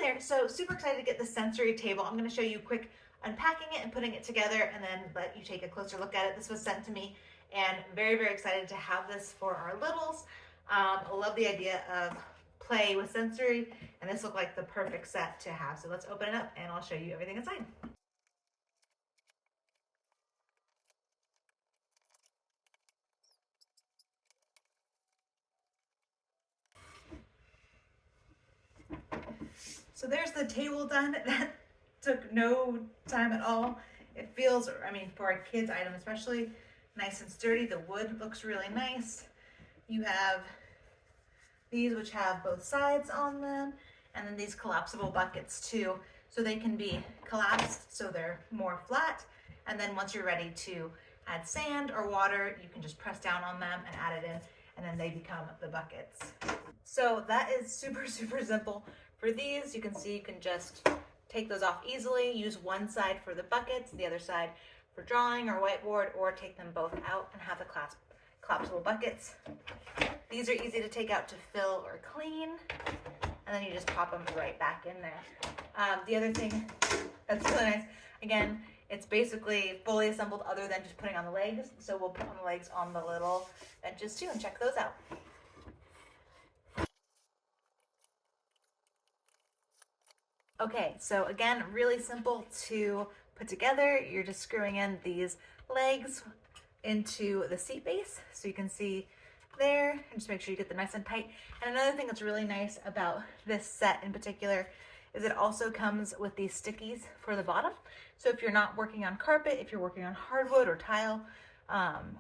there, so super excited to get the sensory table. I'm going to show you quick unpacking it and putting it together and then let you take a closer look at it. This was sent to me and I'm very, very excited to have this for our littles. I love the idea of play with sensory, and this looked like the perfect set to have. So let's open it up and I'll show you everything inside. So there's the table done. That took no time at all. It feels, I mean, for a kid's item especially, nice and sturdy. The wood looks really nice. You have these which have both sides on them, and then these collapsible buckets too, so they can be collapsed so they're more flat, and then once you're ready to add sand or water, you can just press down on them and add it in, and then they become the buckets. So that is super, super simple. For these, you can see you can just take those off easily, use one side for the buckets, the other side for drawing or whiteboard, or take them both out and have the collapsible buckets. These are easy to take out to fill or clean, and then you just pop them right back in there. The other thing that's really nice, again, it's basically fully assembled other than just putting on the legs. So we'll put on the legs on the little benches too and check those out. Okay, so again, really simple to put together. You're just screwing in these legs into the seat base, so you can see there, and just make sure you get them nice and tight. And another thing that's really nice about this set in particular is it also comes with these stickies for the bottom. So if you're not working on carpet, if you're working on hardwood or tile,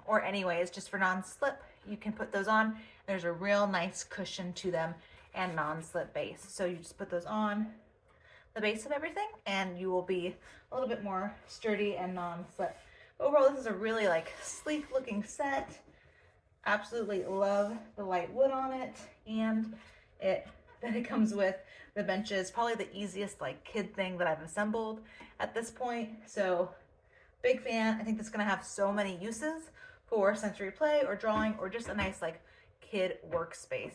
or anyways, just for non-slip, you can put those on. There's a real nice cushion to them and non-slip base. So you just put those on the base of everything and you will be a little bit more sturdy and non-slip. Overall, this is a really like sleek looking set. Absolutely love the light wood on it, and that it comes with the benches. Probably the easiest like kid thing that I've assembled at this point. So big fan. I think this is gonna have so many uses for sensory play or drawing or just a nice like kid workspace.